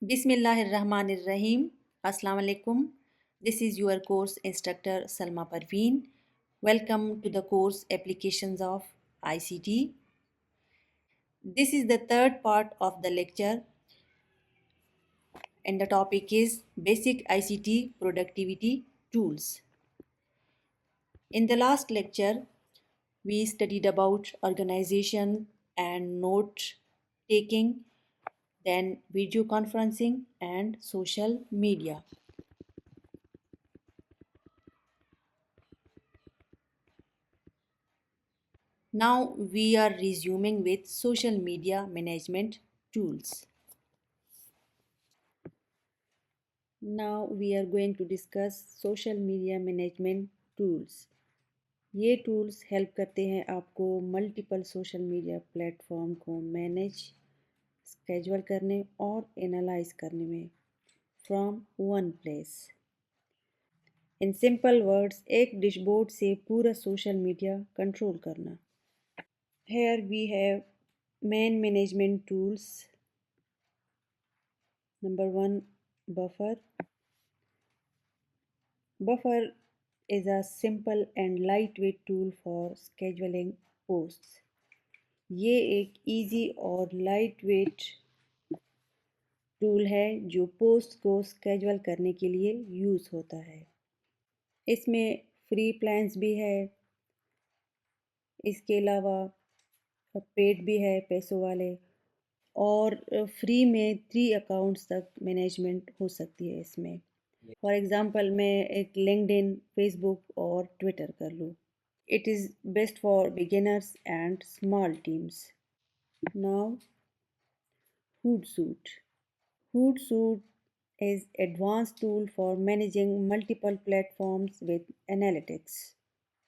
Bismillahirrahmanirrahim. Assalamu alaikum. This is your course instructor Salma Parveen. Welcome to the course Applications of ICT. This is the third part of the lecture and the topic is Basic ICT Productivity Tools. In the last lecture, we studied about organization and note taking, then video conferencing and social media. Now we are resuming with social media management tools. Now we are going to discuss social media management tools. ये tools help करते हैं आपको multiple social media platform को manage, schedule करने और analyse करने में from one place. In simple words, एक डैशबोर्ड से पूरा सोशल मीडिया कंट्रोल करना। Here we have main management tools. Number one, Buffer. Buffer is a simple and lightweight tool for scheduling posts. ये एक easy और lightweight tool है जो post को स्केड्यूल करने के लिए यूज़ होता है। इसमें फ्री प्लान्स भी है, इसके अलावा पेड भी है पैसों वाले, और फ्री में 3 अकाउंट्स तक मैनेजमेंट हो सकती है इसमें। फॉर एग्ज़ाम्पल मैं एक लिंक्डइन, फेसबुक और ट्विटर कर लूँ। It is best for beginners and small teams. Now, Hootsuite. Hootsuite is advanced tool for managing multiple platforms with analytics.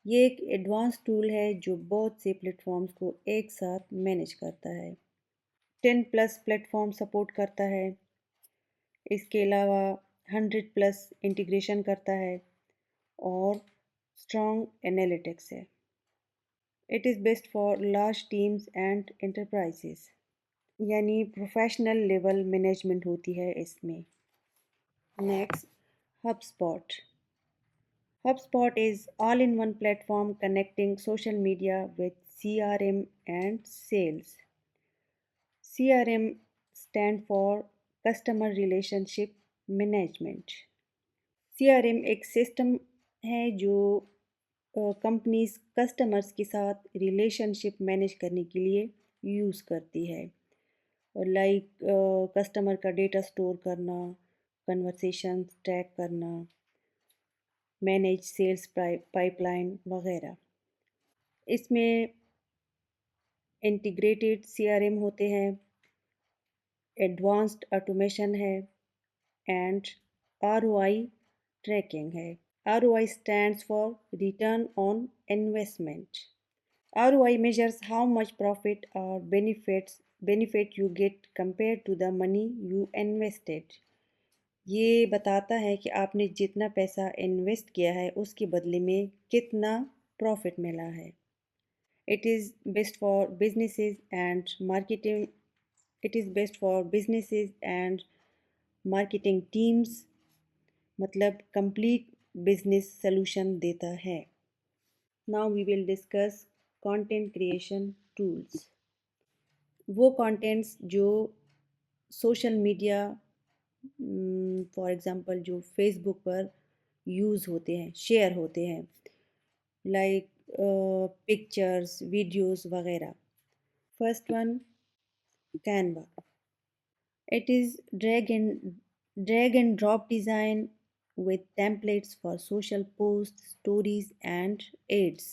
ये एक एडवांस टूल है जो बहुत से प्लेटफॉर्म्स को एक साथ मैनेज करता है। 10 प्लस प्लेटफॉर्म सपोर्ट करता है। इसके अलावा 100 प्लस इंटीग्रेशन करता है और स्ट्रॉन्ग एनालिटिक्स है। It is best for large teams and enterprises. यानी प्रोफेशनल लेवल मैनेजमेंट होती है इसमें। Next, HubSpot. HubSpot is all-in-one platform connecting social media with CRM and sales. CRM stand for Customer Relationship Management. CRM एक system है जो companies customers के साथ relationship manage करने के लिए यूज़ करती है, लाइक कस्टमर का डेटा स्टोर करना, कन्वर्सेशन ट्रैक करना, मैनेज सेल्स पाइपलाइन वगैरह। इसमें इंटीग्रेटेड सीआरएम होते हैं, एडवांस्ड ऑटोमेशन है एंड आरओआई ट्रैकिंग है। ROI stands for Return on Investment. ROI measures how much profit or benefit you get compared to the money you invested. ये बताता है कि आपने जितना पैसा इन्वेस्ट किया है उसके बदले में कितना प्रॉफिट मिला है। It is best for businesses and marketing. It is best for businesses and marketing teams. मतलब कंप्लीट बिजनेस सॉल्यूशन देता है। Now we will discuss content creation tools. वो कंटेंट्स जो सोशल मीडिया, फॉर एग्जांपल जो Facebook पर use होते हैं, share होते हैं, लाइक पिक्चर्स, वीडियोस वगैरह। First one, Canva. It is drag and drop design with templates for social posts, stories and ads.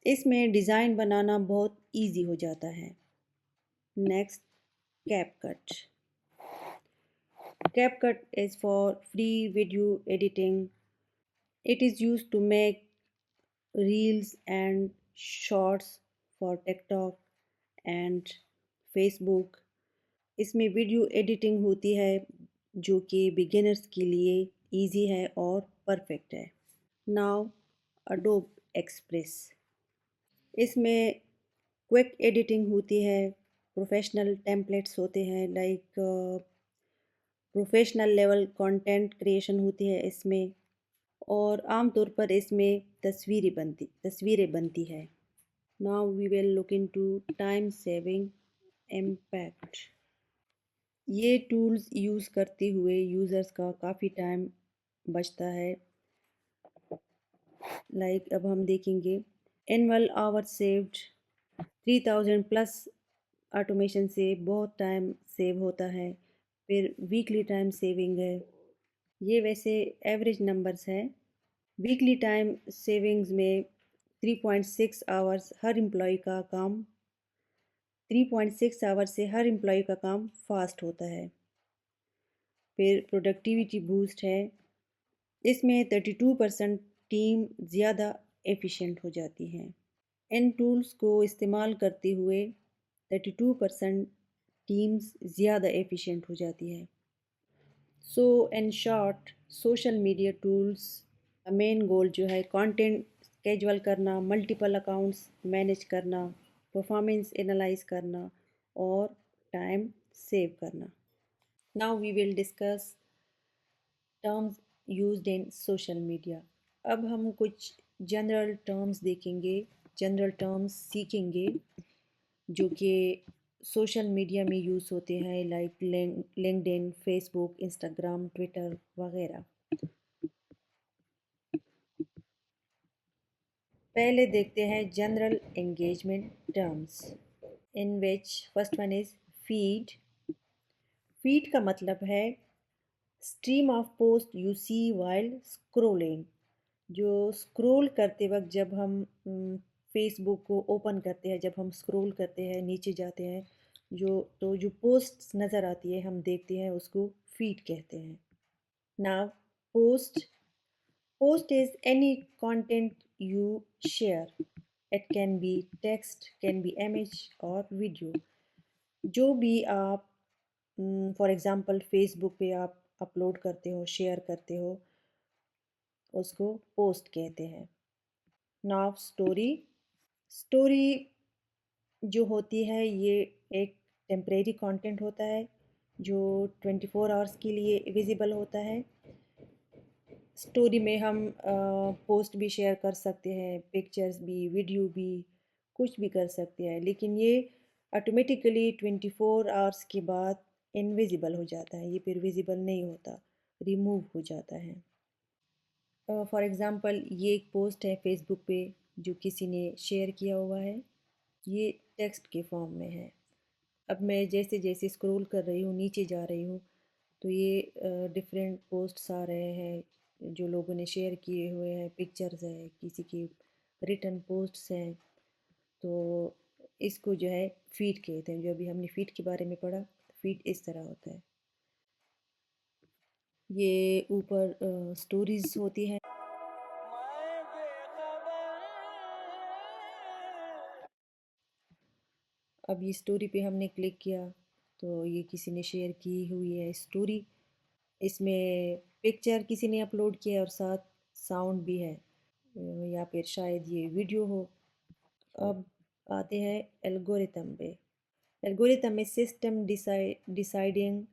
इसमें डिज़ाइन बनाना बहुत इजी हो जाता है। Next, CapCut. CapCut is for free video editing. It is used to make reels and shorts for TikTok and Facebook. इसमें video editing होती है जो कि बिगिनर्स के लिए इजी है और परफेक्ट है। Now, Adobe express. इसमें क्विक एडिटिंग होती है, प्रोफेशनल टेम्पलेट्स होते हैं, like professional level content creation होती है इसमें, और आमतौर पर इसमें तस्वीरें बनती है। Now we will look into time saving impact. ये टूल्स यूज़ करते हुए यूज़र्स का काफ़ी टाइम बचता है। अब हम देखेंगे annual hour saved 3000 plus. Automation से बहुत टाइम सेव होता है। फिर वीकली टाइम सेविंग है, ये वैसे एवरेज नंबर्स हैं। वीकली टाइम सेविंग्स में 3.6 आवर्स हर एम्प्लॉय का काम 3.6 आवर्स से हर एम्प्लॉय का काम फास्ट होता है। फिर प्रोडक्टिविटी बूस्ट है, इसमें 32% टीम ज़्यादा एफिशिएंट हो जाती है। इन टूल्स को इस्तेमाल करते हुए 32% टीम्स ज़्यादा एफिशिएंट हो जाती है। So in short, social media tools का मेन गोल जो है कंटेंट स्केजुअल करना, मल्टीपल अकाउंट्स मैनेज करना, परफॉर्मेंस एनालाइज करना और टाइम सेव करना। Now we will discuss terms used in social media. अब हम कुछ जनरल टर्म्स देखेंगे, जनरल टर्म्स सीखेंगे जो कि सोशल मीडिया में यूज़ होते हैं, like LinkedIn, Facebook, Instagram, Twitter वगैरह। पहले देखते हैं general engagement terms, in which first one is feed. Feed का मतलब है stream of post you see while scrolling. जो स्क्रोल करते वक्त जब हम फेसबुक को ओपन करते हैं, जब हम स्क्रोल करते हैं, नीचे जाते हैं, जो पोस्ट नज़र आती है हम देखते हैं, उसको फीड कहते हैं। Now post, post is any content you share. It can be text, can be image और वीडियो। जो भी आप फॉर एग्ज़ाम्पल फेसबुक पे आप अपलोड करते हो, शेयर करते हो, उसको पोस्ट कहते हैं। Now story. स्टोरी जो होती है ये एक टेम्परेरी कंटेंट होता है जो 24 आवर्स के लिए विजिबल होता है। स्टोरी में हम पोस्ट भी शेयर कर सकते हैं, पिक्चर्स भी, वीडियो भी, कुछ भी कर सकते हैं, लेकिन ये ऑटोमेटिकली 24 आवर्स के बाद इनविजिबल हो जाता है, ये फिर विजिबल नहीं होता, रिमूव हो जाता है। फॉर एग्ज़ाम्पल ये एक पोस्ट है फेसबुक पे जो किसी ने शेयर किया हुआ है, ये टेक्स्ट के फॉर्म में है। अब मैं जैसे जैसे स्क्रॉल कर रही हूँ, नीचे जा रही हूँ, तो ये डिफरेंट पोस्ट्स आ रहे हैं जो लोगों ने शेयर किए हुए हैं, पिक्चर्स है, किसी की रिटर्न पोस्ट्स हैं। तो इसको जो है फीड कहते हैं। जो अभी हमने फीड के बारे में पढ़ा, फीड इस तरह होता है। ये ऊपर स्टोरीज होती हैं। अब ये स्टोरी पे हमने क्लिक किया तो ये किसी ने शेयर की हुई है स्टोरी। इसमें पिक्चर किसी ने अपलोड किया है और साथ साउंड भी है, या फिर शायद ये वीडियो हो। अब आते हैं एल्गोरिथम पे। Algorithm is system deciding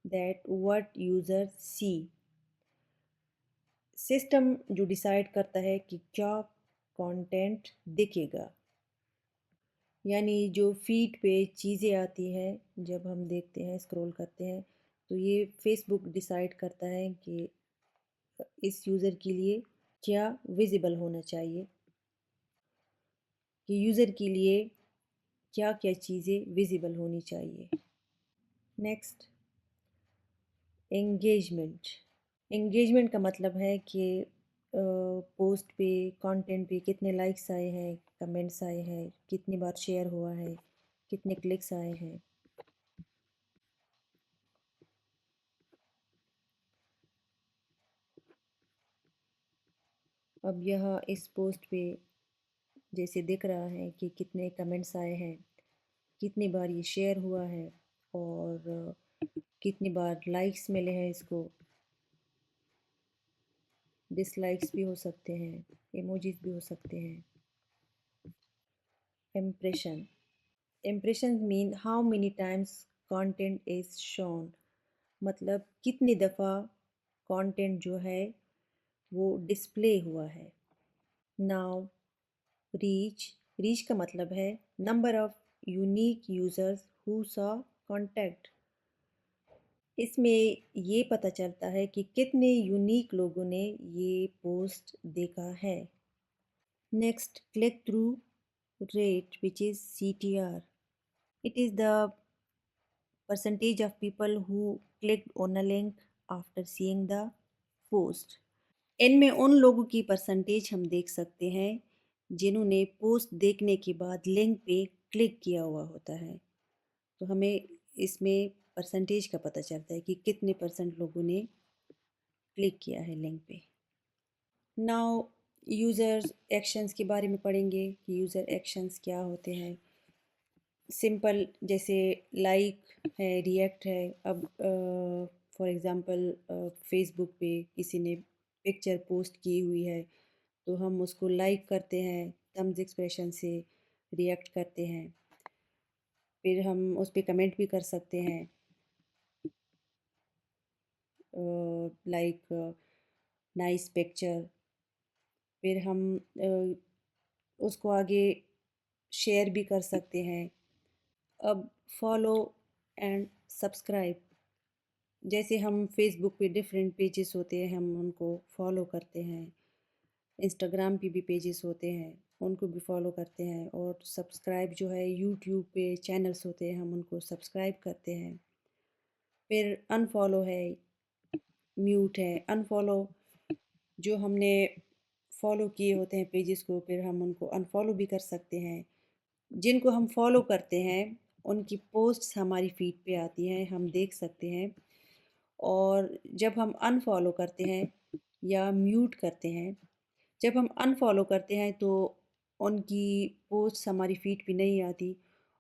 that what user see। System जो डिसाइड करता है कि क्या कंटेंट दिखेगा, यानी जो फीड पे चीज़ें आती हैं जब हम देखते हैं, स्क्रॉल करते हैं, तो ये फेसबुक डिसाइड करता है कि इस यूज़र के लिए क्या विजिबल होना चाहिए, कि यूज़र के लिए क्या क्या चीज़ें विजिबल होनी चाहिए। Next, engagement. एंगेजमेंट का मतलब है कि पोस्ट पे, कंटेंट पे कितने लाइक्स आए हैं, कमेंट्स आए हैं, कितनी बार शेयर हुआ है, कितने क्लिक्स आए हैं। अब यहाँ इस पोस्ट पे जैसे दिख रहा है कि कितने कमेंट्स आए हैं, कितनी बार ये शेयर हुआ है और कितनी बार लाइक्स मिले हैं इसको। डिसलाइक्स भी हो सकते हैं, इमोजीज भी हो सकते हैं। Impression mean how many times content is shown. मतलब कितनी दफ़ा कंटेंट जो है वो डिस्प्ले हुआ है। नाउ रीच, रीच का मतलब है number of unique users who saw content. इसमें ये पता चलता है कि कितने यूनिक लोगों ने ये पोस्ट देखा है। Next, click through rate, which is CTR. It is the percentage of people who clicked on a link after seeing the post. इनमें उन लोगों की परसेंटेज हम देख सकते हैं जिन्होंने पोस्ट देखने के बाद लिंक पे क्लिक किया हुआ होता है। तो हमें इसमें परसेंटेज का पता चलता है कि कितने परसेंट लोगों ने क्लिक किया है लिंक पे। नाउ यूज़र्स एक्शंस के बारे में पढ़ेंगे कि यूज़र एक्शंस क्या होते हैं। सिंपल जैसे लाइक है, रिएक्ट है। अब फॉर एग्ज़ाम्पल फेसबुक पे किसी ने पिक्चर पोस्ट की हुई है तो हम उसको लाइक करते हैं, थम्स एक्सप्रेशन से रिएक्ट करते हैं। फिर हम उस पे कमेंट भी कर सकते हैं, लाइक नाइस पिक्चर। फिर हम उसको आगे शेयर भी कर सकते हैं। अब फॉलो एंड सब्सक्राइब, जैसे हम फेसबुक पे डिफरेंट पेजेस होते हैं हम उनको फॉलो करते हैं, इंस्टाग्राम पे भी पेजेस होते हैं उनको भी फॉलो करते हैं, और सब्सक्राइब जो है यूट्यूब पे चैनल्स होते हैं हम उनको सब्सक्राइब करते हैं। फिर अनफॉलो है, म्यूट है। अनफॉलो जो हमने फॉलो किए होते हैं पेजेस को, फिर हम उनको अनफॉलो भी कर सकते हैं। जिनको हम फॉलो करते हैं उनकी पोस्ट्स हमारी फीड पे आती हैं, हम देख सकते हैं। और जब हम अनफॉलो करते हैं या म्यूट करते हैं, जब हम अनफॉलो करते हैं तो उनकी पोस्ट हमारी फीड पे नहीं आती।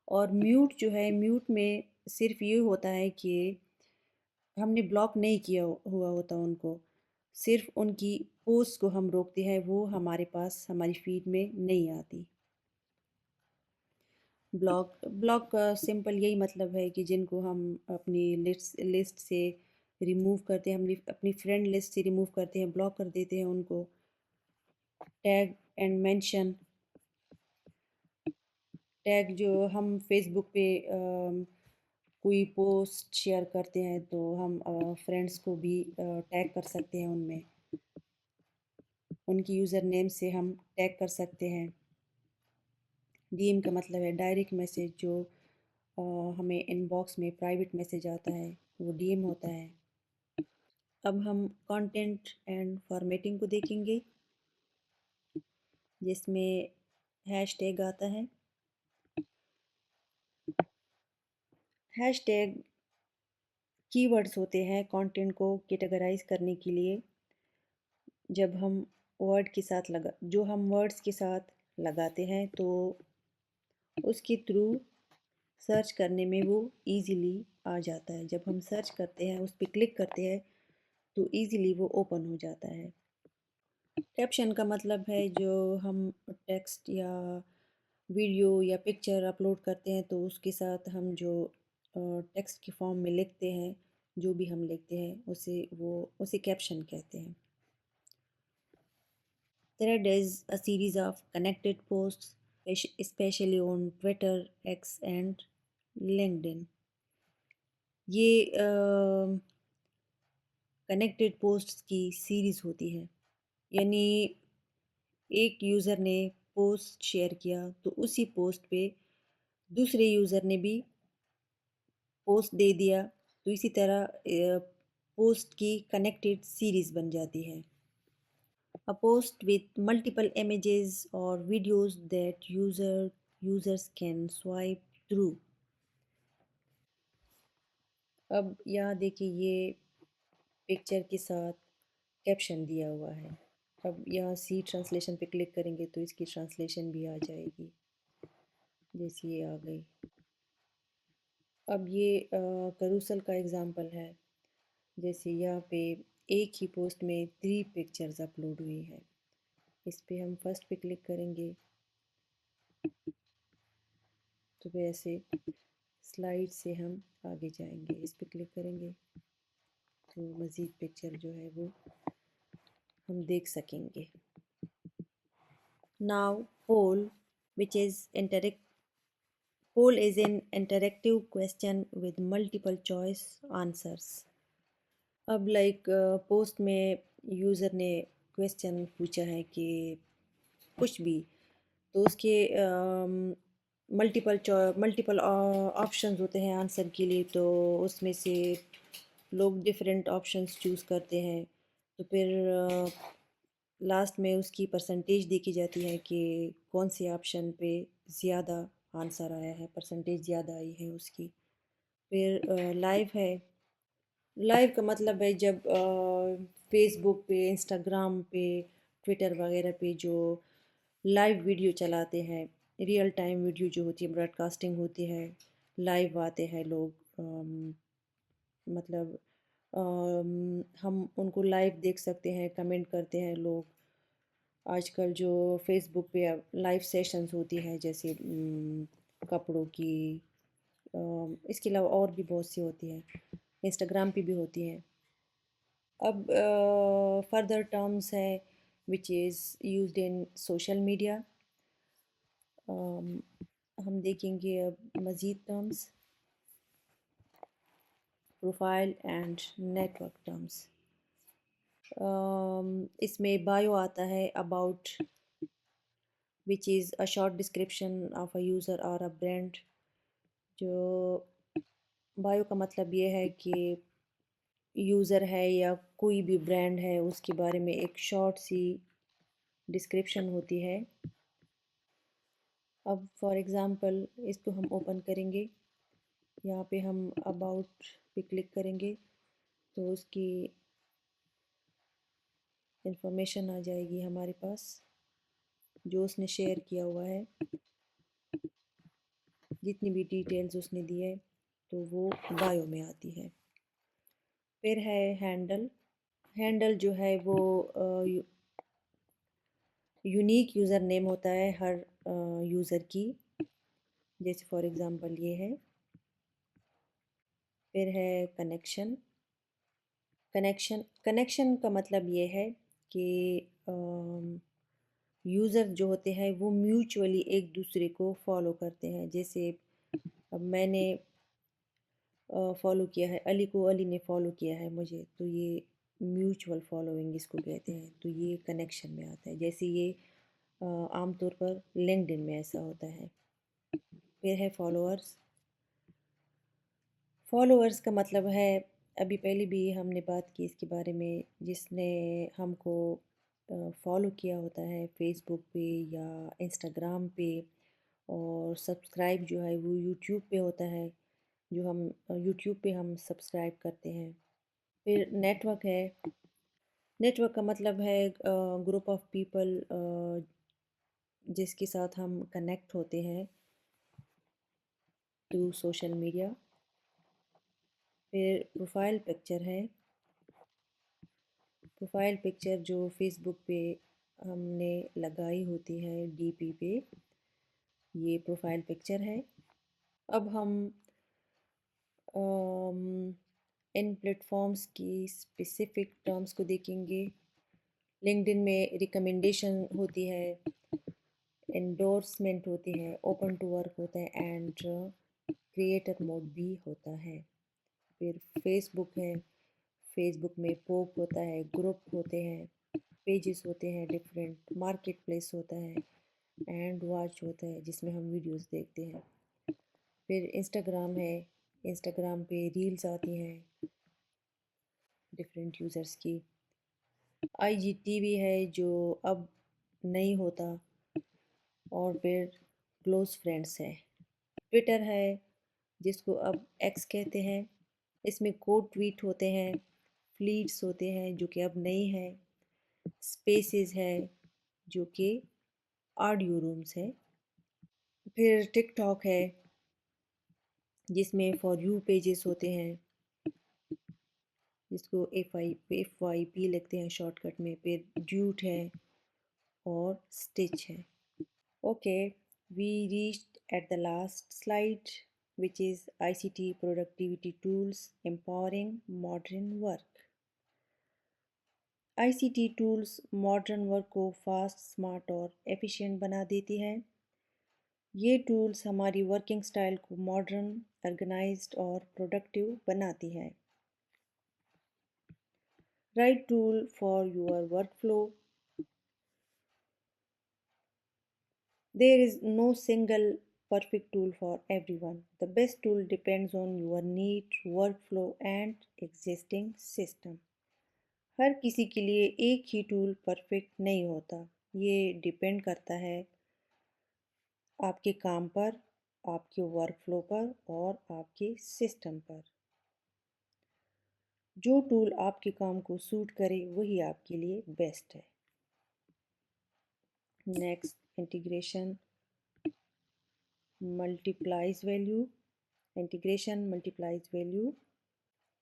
और म्यूट जो है, म्यूट में सिर्फ ये होता है कि हमने ब्लॉक नहीं किया हुआ होता उनको, सिर्फ उनकी पोस्ट को हम रोकते हैं, वो हमारे पास हमारी फीड में नहीं आती। ब्लॉक, ब्लॉक का सिंपल यही मतलब है कि जिनको हम अपनी लिस्ट से रिमूव करते हैं, हम अपनी फ्रेंड लिस्ट से रिमूव करते हैं, ब्लॉक कर देते हैं उनको। टैग एंड मेंशन, टैग जो हम फेसबुक पे कोई पोस्ट शेयर करते हैं तो हम फ्रेंड्स को भी टैग कर सकते हैं उनमें, उनकी यूज़र नेम से हम टैग कर सकते हैं। डीएम का मतलब है डायरेक्ट मैसेज, जो हमें इनबॉक्स में प्राइवेट मैसेज आता है वो डीएम होता है। अब हम कंटेंट एंड फॉर्मेटिंग को देखेंगे, जिसमें हैशटैग आता है। हैशटैग कीवर्ड्स होते हैं कंटेंट को कैटेगराइज करने के लिए। जब हम वर्ड के साथ लगा जो हम वर्ड्स के साथ लगाते हैं तो उसके थ्रू सर्च करने में वो इजीली आ जाता है। जब हम सर्च करते हैं, उस पर क्लिक करते हैं तो इजीली वो ओपन हो जाता है। कैप्शन का मतलब है जो हम टेक्स्ट या वीडियो या पिक्चर अपलोड करते हैं तो उसके साथ हम जो टेक्स्ट के फॉर्म में लिखते हैं, जो भी हम लिखते हैं उसे कैप्शन कहते हैं। Thread is a series of connected posts, especially on Twitter, X and LinkedIn. ये कनेक्टेड पोस्ट्स की सीरीज़ होती है, यानी एक यूज़र ने पोस्ट शेयर किया तो उसी पोस्ट पे दूसरे यूज़र ने भी पोस्ट दे दिया, तो इसी तरह पोस्ट की कनेक्टेड सीरीज़ बन जाती है। A post with multiple images or videos that users can swipe through. अब यहाँ देखिए, ये पिक्चर के साथ कैप्शन दिया हुआ है। अब यहाँ सी ट्रांसलेशन पे क्लिक करेंगे तो इसकी ट्रांसलेशन भी आ जाएगी, जैसे ये आ गई। अब ये करूसल का एग्ज़ाम्पल है, जैसे यहाँ पे एक ही पोस्ट में 3 पिक्चर्स अपलोड हुई है। इस पे हम फर्स्ट पे क्लिक करेंगे तो वैसे स्लाइड से हम आगे जाएंगे, इस पे क्लिक करेंगे तो मज़ीद पिक्चर जो है वो हम देख सकेंगे। Now poll which is interact poll is an interactive question with multiple choice answers. अब लाइक पोस्ट में यूज़र ने क्वेश्चन पूछा है कि कुछ भी, तो उसके मल्टीपल ऑप्शंस होते हैं आंसर के लिए, तो उसमें से लोग डिफरेंट ऑप्शंस चूज़ करते हैं। तो फिर लास्ट में उसकी परसेंटेज देखी जाती है कि कौन से ऑप्शन पे ज़्यादा आंसर आया है, परसेंटेज ज़्यादा आई है उसकी। फिर लाइव है। लाइव का मतलब है जब फेसबुक पे, इंस्टाग्राम पे, ट्विटर वगैरह पे जो लाइव वीडियो चलाते हैं, रियल टाइम वीडियो जो होती है, ब्रॉडकास्टिंग होती है, लाइव आते हैं लोग, मतलब हम उनको लाइव देख सकते हैं, कमेंट करते हैं लोग। आजकल जो फेसबुक पे लाइव सेशंस होती हैं, जैसे कपड़ों की, इसके अलावा और भी बहुत सी होती हैं, इंस्टाग्राम पे भी होती हैं। अब फर्दर टर्म्स है which is used in social media. हम देखेंगे अब मज़ीद terms, profile and network terms. इसमें बायो आता है, about which is a short description of a user और अ ब्रांड। जो बायो का मतलब ये है कि यूज़र है या कोई भी ब्रांड है उसके बारे में एक शॉर्ट सी डिस्क्रिप्शन होती है। अब फॉर एग्ज़ाम्पल इसको हम ओपन करेंगे, यहाँ पे हम अबाउट पे क्लिक करेंगे तो उसकी इंफॉर्मेशन आ जाएगी हमारे पास, जो उसने शेयर किया हुआ है, जितनी भी डिटेल्स उसने दी है तो वो बायो में आती है। फिर है हैंडल। हैंडल जो है वो यूनिक यूज़र नेम होता है हर यूज़र की, जैसे फॉर एग्ज़ाम्पल ये है। फिर है कनेक्शन। कनेक्शन का मतलब ये है कि यूज़र जो होते हैं वो म्यूचुअली एक दूसरे को फॉलो करते हैं। जैसे अब मैंने फॉलो किया है अली को, अली ने फॉलो किया है मुझे, तो ये म्यूचुअल फॉलोइंग इसको कहते हैं, तो ये कनेक्शन में आता है। जैसे ये आमतौर पर लिंक्डइन में ऐसा होता है। फिर है फॉलोअर्स। फॉलोअर्स का मतलब है, अभी पहले भी हमने बात की इसके बारे में, जिसने हमको फॉलो किया होता है फेसबुक पे या इंस्टाग्राम पे, और सब्सक्राइब जो है वो यूट्यूब पे होता है, जो हम यूट्यूब पे हम सब्सक्राइब करते हैं। फिर नेटवर्क है। नेटवर्क का मतलब है ग्रुप ऑफ पीपल जिसके साथ हम कनेक्ट होते हैं थ्रू सोशल मीडिया। फिर प्रोफाइल पिक्चर है। प्रोफाइल पिक्चर जो फेसबुक पे हमने लगाई होती है डीपी पे, ये प्रोफाइल पिक्चर है। अब हम इन प्लेटफॉर्म्स की स्पेसिफिक टर्म्स को देखेंगे। लिंक्डइन में रिकमेंडेशन होती है, एंडोर्समेंट होती है, ओपन टू वर्क होता है एंड क्रिएटर मोड भी होता है। फिर फेसबुक है। फेसबुक में पोप होता है, ग्रुप होते हैं, पेजेस होते हैं डिफरेंट, मार्केट प्लेस होता है एंड वॉच होता है जिसमें हम वीडियोस देखते हैं। फिर इंस्टाग्राम है। इंस्टाग्राम पे रील्स आती हैं डिफरेंट यूज़र्स की। आईजीटीवी है जो अब नहीं होता। और फिर क्लोज फ्रेंड्स है। ट्विटर है जिसको अब एक्स कहते हैं। इसमें कोड ट्वीट होते हैं, फ्लीट्स होते हैं जो कि अब नहीं है, स्पेसेस है जो कि ऑडियो रूम्स है। फिर टिकटॉक है जिसमें फॉर यू पेजेस होते हैं, जिसको एफ वाई पी लिखते हैं शॉर्टकट में। फिर ड्यूट है और स्टिच है। Okay, we reached at the last slide. which is ICT productivity tools empowering modern work. ICT tools modern work को फास्ट, स्मार्ट और एफिशिएंट बना देती हैं। ये टूल्स हमारी वर्किंग स्टाइल को मॉडर्न, ऑर्गेनाइज्ड और प्रोडक्टिव बनाती हैं। Right tool for your workflow. There is no single perfect tool for everyone. The best tool depends on your need, workflow and existing system. हर किसी के लिए एक ही टूल परफेक्ट नहीं होता। ये डिपेंड करता है आपके काम पर, आपके वर्कफ्लो पर और आपके सिस्टम पर। जो टूल आपके काम को सूट करे वही आपके लिए बेस्ट है। Next, integration multiplies value. Integration multiplies value.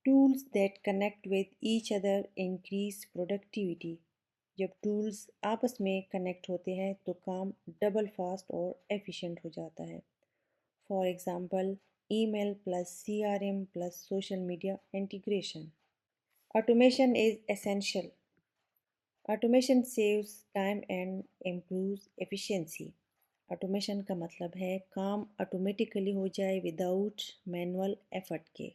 Tools that connect with each other increase productivity. जब टूल्स आपस में कनेक्ट होते हैं तो काम डबल फास्ट और एफिशिएंट हो जाता है। For example, email plus CRM plus social media integration. Automation is essential. Automation saves time and improves efficiency. Automation का मतलब है काम ऑटोमेटिकली हो जाए विदाउट मैनुअल एफर्ट के।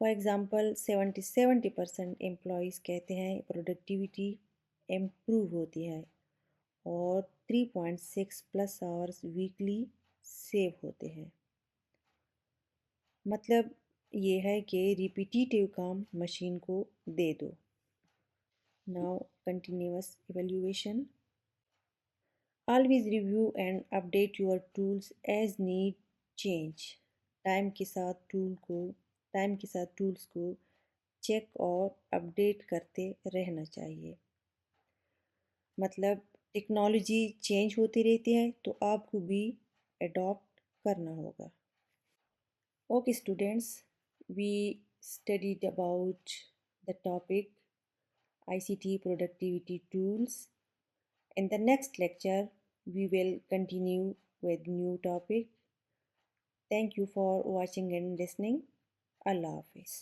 फॉर एग्ज़ाम्पल 70% एम्प्लॉयज़ कहते हैं प्रोडक्टिविटी इम्प्रूव होती है और 3.6 प्लस आवर्स वीकली सेव होते हैं। मतलब ये है कि रिपीटिटिव काम मशीन को दे दो। Now continuous evaluation. Always review and update your tools as need change. Time के साथ टूल को टाइम के साथ टूल्स को चेक और अपडेट करते रहना चाहिए। मतलब टेक्नोलॉजी चेंज होती रहती है तो आपको भी अडॉप्ट करना होगा। Okay students, we studied about the topic ICT productivity tools. In the next lecture, we will continue with new topic. Thank you for watching and listening. Allah Hafiz.